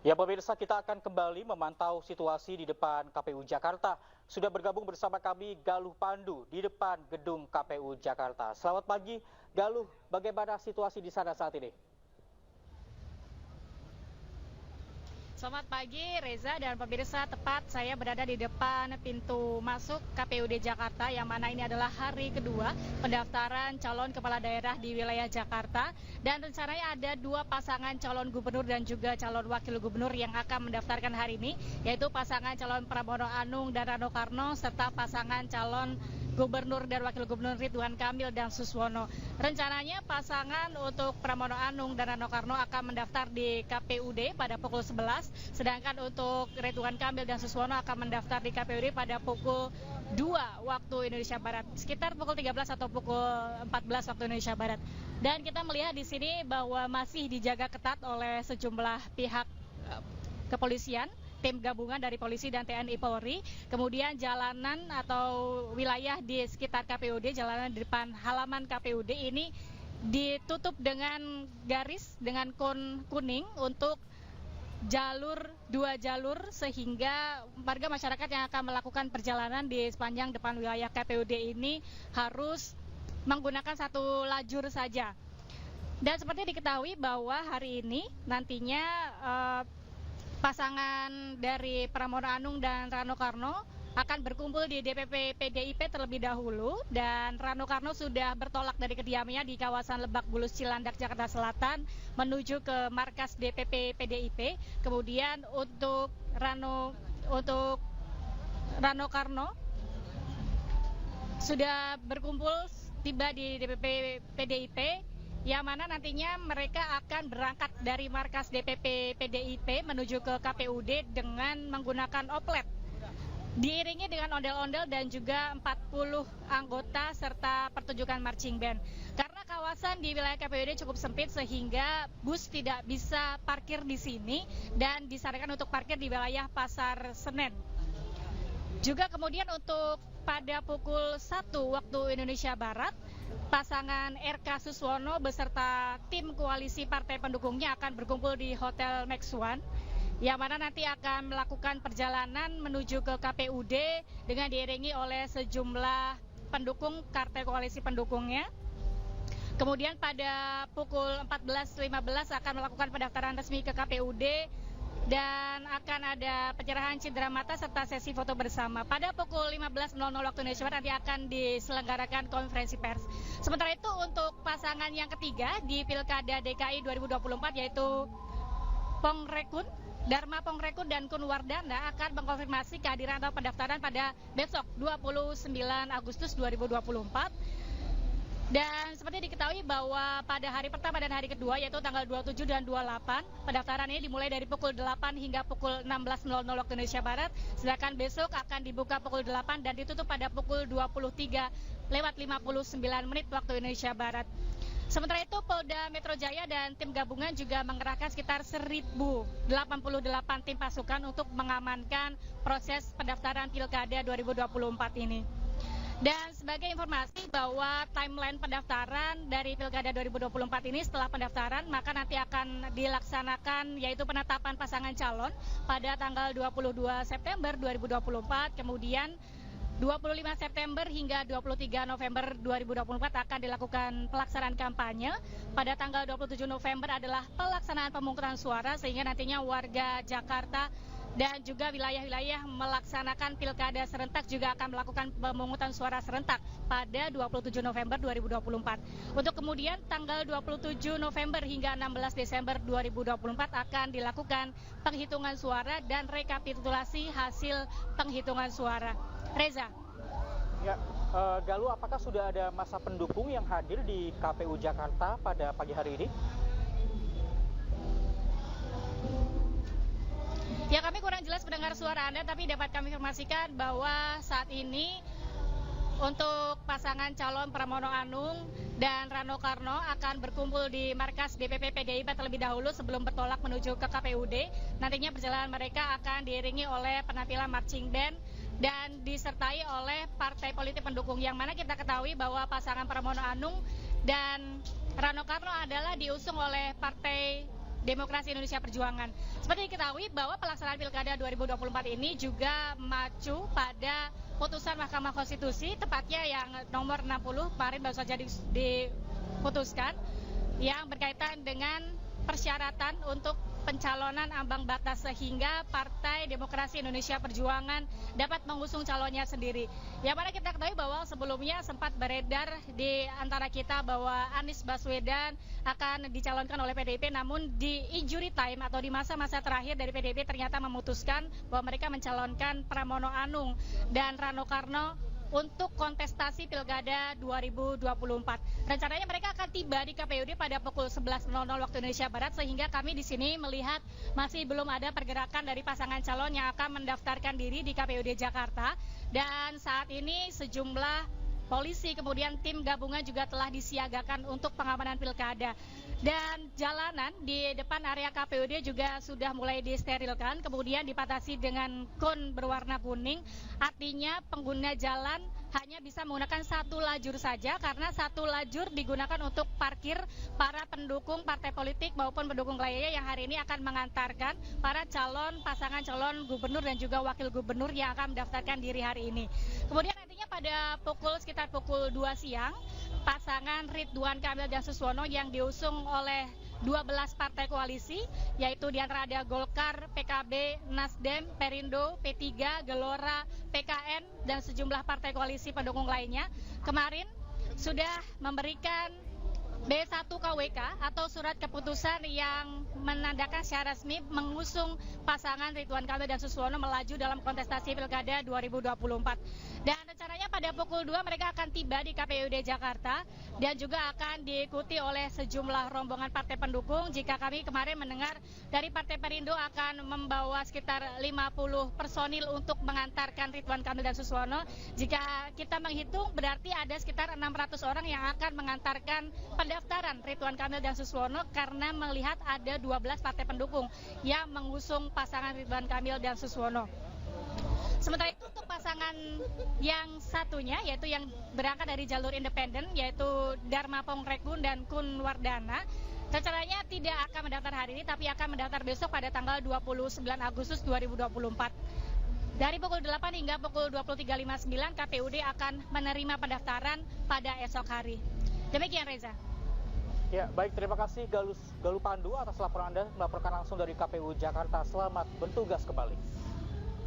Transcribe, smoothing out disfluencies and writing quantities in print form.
Ya pemirsa, kita akan kembali memantau situasi di depan KPU Jakarta. Sudah bergabung bersama kami Galuh Pandu di depan gedung KPU Jakarta. Selamat pagi Galuh, bagaimana situasi di sana saat ini? Selamat pagi Reza dan pemirsa, tepat saya berada di depan pintu masuk KPUD Jakarta yang mana ini adalah hari kedua pendaftaran calon kepala daerah di wilayah Jakarta dan rencananya ada dua pasangan calon gubernur dan juga calon wakil gubernur yang akan mendaftarkan hari ini, yaitu pasangan calon Pramono Anung dan Rano Karno serta pasangan calon Gubernur dan Wakil Gubernur Ridwan Kamil dan Suswono. Rencananya pasangan untuk Pramono Anung dan Rano Karno akan mendaftar di KPUD pada pukul 11, sedangkan untuk Ridwan Kamil dan Suswono akan mendaftar di KPUD pada pukul 2 waktu Indonesia Barat, sekitar pukul 13 atau pukul 14 waktu Indonesia Barat. Dan kita melihat di sini bahwa masih dijaga ketat oleh sejumlah pihak kepolisian, tim gabungan dari polisi dan TNI Polri. Kemudian jalanan atau wilayah di sekitar KPUD, jalanan di depan halaman KPUD ini ditutup dengan garis dengan kon kuning untuk dua jalur sehingga warga masyarakat yang akan melakukan perjalanan di sepanjang depan wilayah KPUD ini harus menggunakan satu lajur saja. Dan seperti diketahui bahwa hari ini nantinya pasangan dari Pramono Anung dan Rano Karno akan berkumpul di DPP PDIP terlebih dahulu, dan Rano Karno sudah bertolak dari kediamannya di kawasan Lebak Bulus Cilandak, Jakarta Selatan menuju ke markas DPP PDIP. Kemudian untuk Rano Karno sudah berkumpul tiba di DPP PDIP, yang mana nantinya mereka akan berangkat dari markas DPP PDIP menuju ke KPUD dengan menggunakan oplet, diiringi dengan ondel-ondel dan juga 40 anggota serta pertunjukan marching band. Karena kawasan di wilayah KPUD cukup sempit sehingga bus tidak bisa parkir di sini dan disarankan untuk parkir di wilayah Pasar Senen. Juga kemudian untuk pada pukul 1 waktu Indonesia Barat, pasangan RK Suswono beserta tim koalisi partai pendukungnya akan berkumpul di Hotel Max One, yang mana nanti akan melakukan perjalanan menuju ke KPUD dengan diiringi oleh sejumlah pendukung partai koalisi pendukungnya. Kemudian pada pukul 14.15 akan melakukan pendaftaran resmi ke KPUD dan akan ada penyerahan cindera mata serta sesi foto bersama. Pada pukul 15.00 waktu Indonesia Barat nanti akan diselenggarakan konferensi pers. Sementara itu untuk pasangan yang ketiga di Pilkada DKI 2024 yaitu Dharma Pongrekun dan Kun Wardana akan mengkonfirmasi kehadiran atau pendaftaran pada besok 29 Agustus 2024. Dan seperti diketahui bahwa pada hari pertama dan hari kedua yaitu tanggal 27 dan 28, pendaftaran ini dimulai dari pukul 8 hingga pukul 16.00 waktu Indonesia Barat, sedangkan besok akan dibuka pukul 8 dan ditutup pada pukul 23:59 waktu Indonesia Barat. Sementara itu Polda Metro Jaya dan tim gabungan juga mengerahkan sekitar 1.088 tim pasukan untuk mengamankan proses pendaftaran Pilkada 2024 ini. Dan sebagai informasi bahwa timeline pendaftaran dari Pilkada 2024 ini, setelah pendaftaran maka nanti akan dilaksanakan yaitu penetapan pasangan calon pada tanggal 22 September 2024, kemudian 25 September hingga 23 November 2024 akan dilakukan pelaksanaan kampanye. Pada tanggal 27 November adalah pelaksanaan pemungutan suara, sehingga nantinya warga Jakarta dan juga wilayah-wilayah melaksanakan pilkada serentak juga akan melakukan pemungutan suara serentak pada 27 November 2024. Untuk kemudian tanggal 27 November hingga 16 Desember 2024 akan dilakukan penghitungan suara dan rekapitulasi hasil penghitungan suara. Reza. Ya, Galuh, apakah sudah ada masa pendukung yang hadir di KPU Jakarta pada pagi hari ini? Ya, kami kurang jelas mendengar suara Anda, tapi dapat kami informasikan bahwa saat ini untuk pasangan calon Pramono Anung dan Rano Karno akan berkumpul di markas DPP PDIP terlebih dahulu sebelum bertolak menuju ke KPUD. Nantinya perjalanan mereka akan diiringi oleh penampilan marching band dan disertai oleh partai politik pendukung, yang mana kita ketahui bahwa pasangan Pramono Anung dan Rano Karno adalah diusung oleh Partai Demokrasi Indonesia Perjuangan. Seperti diketahui bahwa pelaksanaan Pilkada 2024 ini juga mengacu pada putusan Mahkamah Konstitusi, tepatnya yang nomor 60 kemarin baru saja diputuskan, yang berkaitan dengan persyaratan untuk pencalonan ambang batas sehingga Partai Demokrasi Indonesia Perjuangan dapat mengusung calonnya sendiri. Yang mana kita ketahui bahwa sebelumnya sempat beredar di antara kita bahwa Anies Baswedan akan dicalonkan oleh PDIP, namun di injury time atau di masa-masa terakhir dari PDIP ternyata memutuskan bahwa mereka mencalonkan Pramono Anung dan Rano Karno untuk kontestasi Pilkada 2024. Rencananya mereka akan tiba di KPUD pada pukul 11.00 waktu Indonesia Barat, sehingga kami di sini melihat masih belum ada pergerakan dari pasangan calon yang akan mendaftarkan diri di KPUD Jakarta. Dan saat ini sejumlah polisi kemudian tim gabungan juga telah disiagakan untuk pengamanan Pilkada. Dan jalanan di depan area KPUD juga sudah mulai disterilkan, kemudian dipatasi dengan kon berwarna kuning. Artinya pengguna jalan hanya bisa menggunakan satu lajur saja, karena satu lajur digunakan untuk parkir para pendukung partai politik maupun pendukung lainnya yang hari ini akan mengantarkan para pasangan calon gubernur dan juga wakil gubernur yang akan mendaftarkan diri hari ini. Kemudian nantinya pada sekitar pukul 2 siang, pasangan Ridwan Kamil dan Suswono yang diusung oleh 12 partai koalisi, yaitu diantara ada Golkar, PKB, Nasdem, Perindo, P3, Gelora, PKN, dan sejumlah partai koalisi pendukung lainnya, kemarin sudah memberikan B1 KWK atau surat keputusan yang menandakan secara resmi mengusung pasangan Ridwan Kamil dan Suswono melaju dalam kontestasi Pilkada 2024. Dan rencananya pada pukul 2 mereka akan tiba di KPUD Jakarta dan juga akan diikuti oleh sejumlah rombongan partai pendukung. Jika kami kemarin mendengar dari Partai Perindo akan membawa sekitar 50 personil untuk mengantarkan Ridwan Kamil dan Suswono. Jika kita menghitung berarti ada sekitar 600 orang yang akan mengantarkan pendaftaran Ridwan Kamil dan Suswono, karena melihat ada 12 partai pendukung yang mengusung pasangan Ridwan Kamil dan Suswono. Sementara itu untuk pasangan yang satunya, yaitu yang berangkat dari jalur independen, yaitu Dharma Pongrekun dan Kun Wardana, rencananya tidak akan mendaftar hari ini, tapi akan mendaftar besok pada tanggal 29 Agustus 2024. Dari pukul 8 hingga pukul 23.59, KPUD akan menerima pendaftaran pada esok hari. Demikian, Reza. Ya, baik, terima kasih Galuh Pandu atas laporan Anda melaporkan langsung dari KPU Jakarta. Selamat bertugas kembali.